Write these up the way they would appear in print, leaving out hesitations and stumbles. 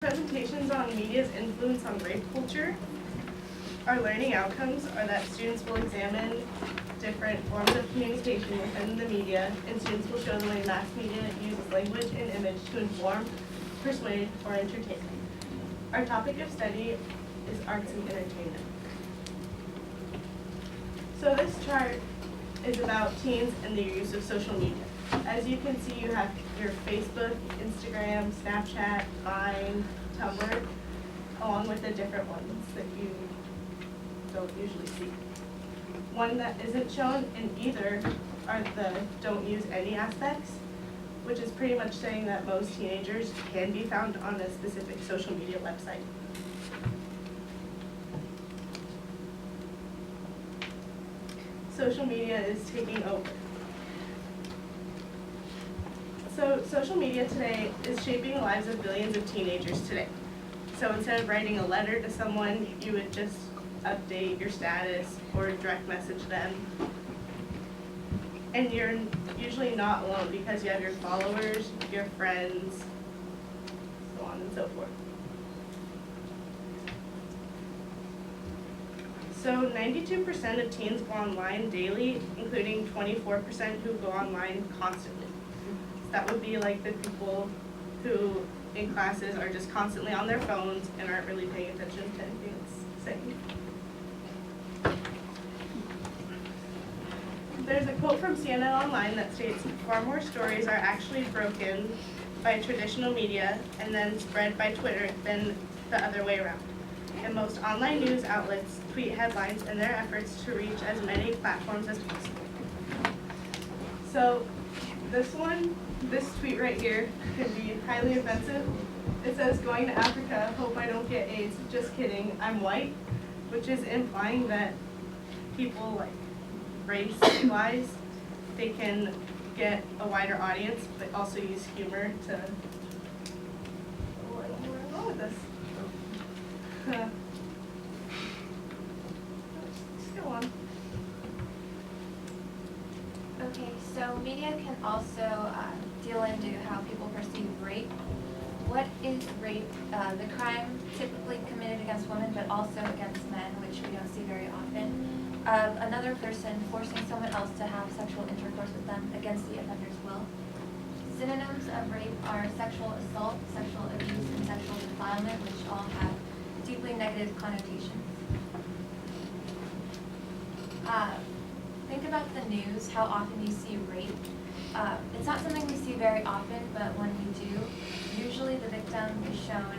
Presentations on media's influence on rape culture. Our learning outcomes are that students will examine different forms of communication within the media, and students will show the way mass media uses language and image to inform, persuade, or entertain. Our topic of study is arts and entertainment. So this chart is about teens and their use of social media. As you can see, you have your Facebook, Instagram, Snapchat, Vine, Tumblr, along with the different ones that you don't usually see. One that isn't shown in either are the don't use any aspects, which is pretty much saying that most teenagers can be found on a specific social media website. Social media is taking over. So social media today is shaping the lives of billions of teenagers today. So instead of writing a letter to someone, you would just update your status or direct message them. And you're usually not alone because you have your followers, your friends, so on and so forth. So 92% of teens go online daily, including 24% who go online constantly. That would be like the people who in classes are just constantly on their phones and aren't really paying attention to anything that's saying. There's a quote from CNN Online that states, "Far more stories are actually broken by traditional media and then spread by Twitter than the other way around. And most online news outlets tweet headlines in their efforts to reach as many platforms as possible." So this tweet right here can be highly offensive. It says, "Going to Africa, hope I don't get AIDS, just kidding, I'm white," which is implying that people like race-wise, they can get a wider audience, but also use humor to, I don't know where I'm going with this. Just go on. Okay, so media can also deal into how people perceive rape. What is rape? The crime typically committed against women, but also against men, which we don't see very often. Another person forcing someone else to have sexual intercourse with them against the offender's will. Synonyms of rape are sexual assault, sexual abuse, and sexual defilement, which all have deeply negative connotations. Think about the news, how often you see rape. It's not something we see very often, but when we do, usually the victim is shown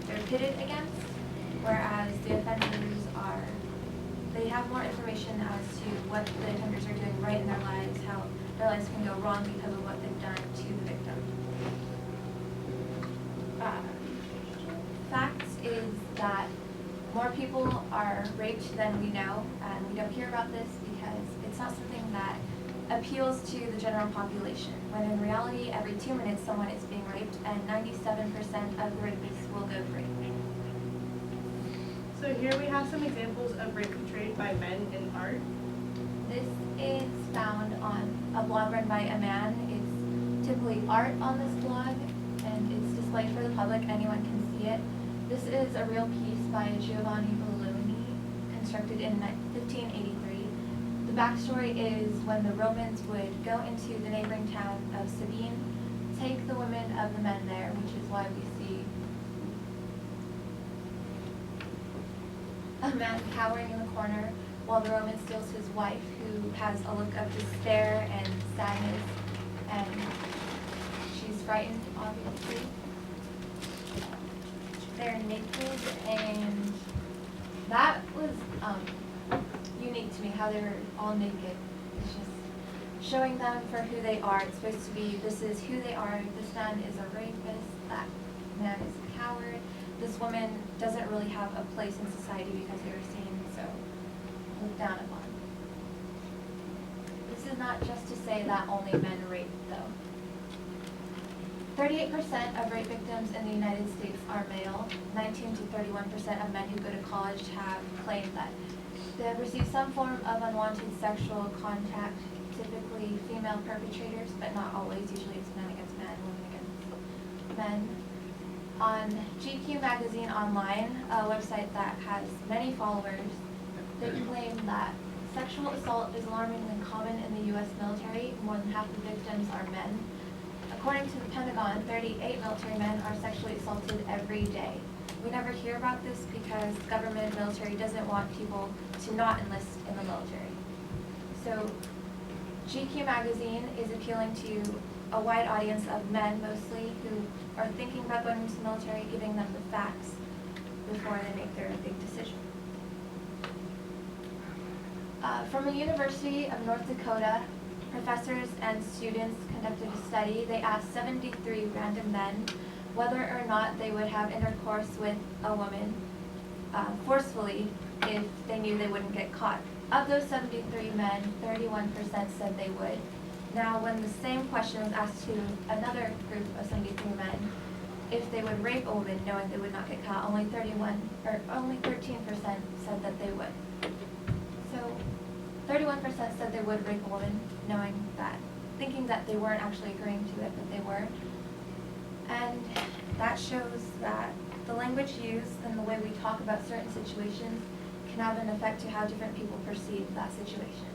they're pitted against, whereas the offenders they have more information as to what the offenders are doing right in their lives, how their lives can go wrong because of what they've done to the victim. Facts is that more people are raped than we know, and we don't hear about this because it's not something that appeals to the general population, when in reality, every 2 minutes someone is being raped, and 97% of the rapists will go free. So here we have some examples of rape portrayed by men in art. This is found on a blog run by a man. It's typically art on this blog, and it's displayed for the public. Anyone can see it. This is a real piece by Giovanni Belloni, constructed in 1583. The backstory is when the Romans would go into the neighboring town of Sabine, take the women of the men there, which is why we see a man cowering in the corner while the Roman steals his wife, who has a look of despair and sadness, and she's frightened, obviously. They're naked, and that was unique to me, how they were all naked. It's just showing them for who they are. It's supposed to be, this is who they are. This man is a rapist, that man is a coward. This woman doesn't really have a place in society because they were seen so looked down upon. This is not just to say that only men rape, though. 38% of rape victims in the United States are male. 19 to 31% of men who go to college have claimed that they have received some form of unwanted sexual contact, typically female perpetrators, but not always. Usually it's men against men, women against men. On GQ Magazine Online, a website that has many followers, they claim that sexual assault is alarmingly common in the U.S. military. More than half the victims are men. According to the Pentagon, 38 military men are sexually assaulted every day. We never hear about this because government and military doesn't want people to not enlist in the military. So GQ Magazine is appealing to a wide audience of men mostly who are thinking about going into the military, giving them the facts before they make their big decision. From a University of North Dakota, professors and students conducted a study. They asked 73 random men whether or not they would have intercourse with a woman forcefully if they knew they wouldn't get caught. Of those 73 men, 31% said they would. Now, when the same question was asked to another group of 73 men, if they would rape a woman knowing they would not get caught, only 13% said that they would. So 31% said they would rape a woman knowing that, thinking that they weren't actually agreeing to it, but they were. And that shows that the language used and the way we talk about certain situations can have an effect to how different people perceive that situation.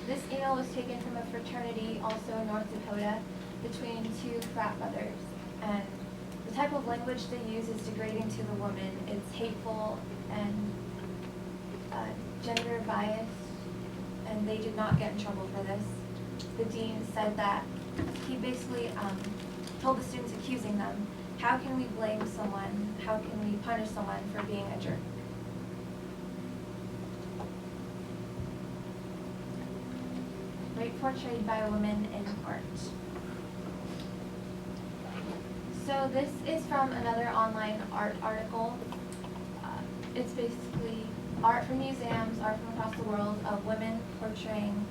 This email was taken from a fraternity also in North Dakota between two frat brothers. And the type of language they use is degrading to the woman. It's hateful and gender biased, and they did not get in trouble for this. The dean said that he basically told the students accusing them, how can we blame someone, how can we punish someone for being a jerk? Rape portrayed by a woman in art. So this is from another online art article. It's basically art from museums, art from across the world of women portraying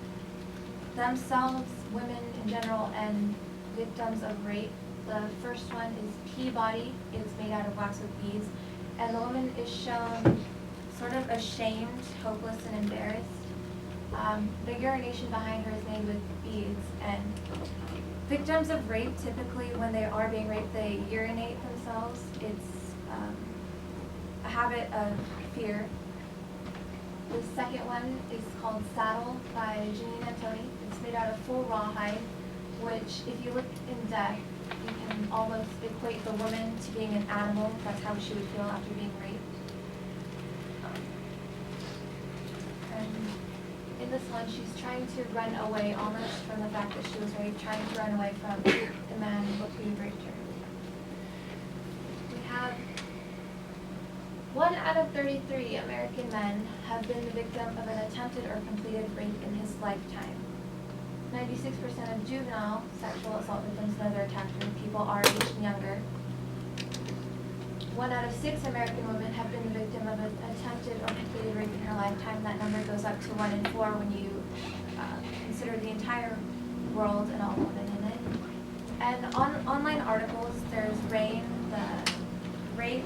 themselves, women in general, and victims of rape. The first one is Peabody. It's made out of wax with beads. And the woman is shown sort of ashamed, hopeless, and embarrassed. The urination behind her is made with beads. And victims of rape, typically when they are being raped, they urinate themselves. It's a habit of fear. The second one is called Saddle by Janine Antoni. It's made out of full rawhide, which if you look in depth, you can almost equate the woman to being an animal. That's how she would feel after being raped. And in this one, she's trying to run away almost from the fact that she was raped, trying to run away from the man who raped her. We have 1 out of 33 American men have been the victim of an attempted or completed rape in his lifetime. 96% of juvenile sexual assault victims know they're attacked when people our age and younger. 1 out of 6 American women have been the victim of an attempted or completed rape in her lifetime. That number goes up to 1 in 4 when you consider the entire world and all women in it. And on online articles, there's RAIN, the rape,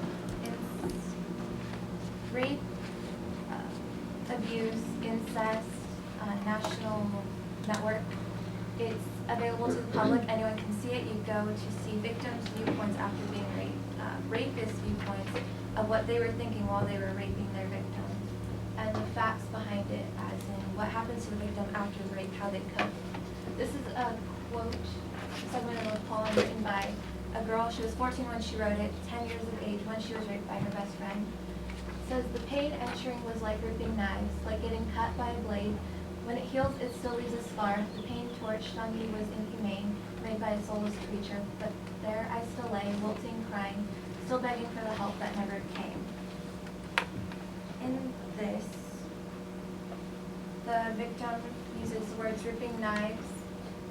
abuse, incest, national network. It's available to the public. Anyone can see it. You go to see victims' viewpoints after being raped, rapists' viewpoints of what they were thinking while they were raping their victims, and the facts behind it, as in what happens to the victim after the rape, how they cope. This is a quote, segment of a poem written by a girl. She was 14 when she wrote it, 10 years of age when she was raped by her best friend. It says, the pain entering was like ripping knives, like getting cut by a blade. When it heals, it still leaves a scar. The pain torched on me was inhumane, made by a soulless creature. But there I still lay, wilting, crying, still begging for the help that never came. In this, the victim uses the words ripping knives,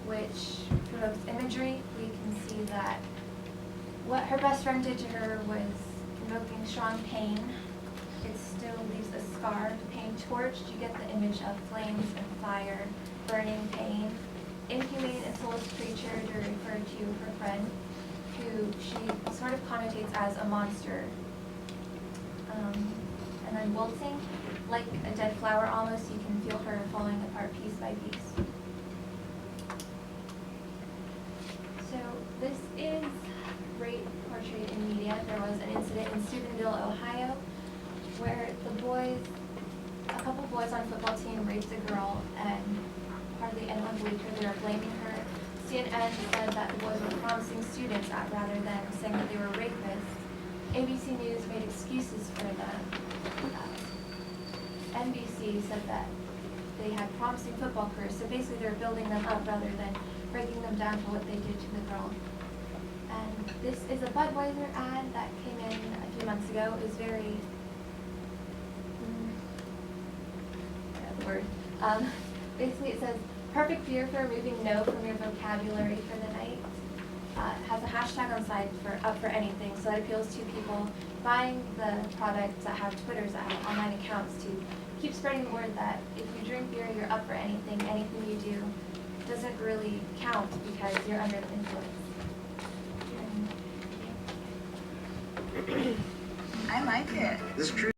which provokes imagery. We can see that what her best friend did to her was invoking strong pain. It still leaves a scar. The pain torched, you get the image of flames and fire, burning pain. Inhumane and soulless creature to refer to her friend, who she sort of connotates as a monster. And then wilting, like a dead flower almost, you can feel her falling apart piece by piece. So this is rape portrayed in media. incident in Steubenville, Ohio, where a couple boys on a football team raped a girl, and hardly anyone believed her. They were blaming her. CNN said that the boys were promising students rather than saying that they were rapists. ABC News made excuses for them. NBC said that they had promising football careers, so basically they're building them up rather than breaking them down for what they did to the girl. And this is a Budweiser ad that came in a few months ago. It was very, basically it says, perfect beer for removing no from your vocabulary for the night. It has a hashtag on the side for up for anything, so that appeals to people buying the products that have Twitters, that have online accounts, to keep spreading the word that if you drink beer, you're up for anything. Anything you do doesn't really count because you're under the influence. I like it. This is true.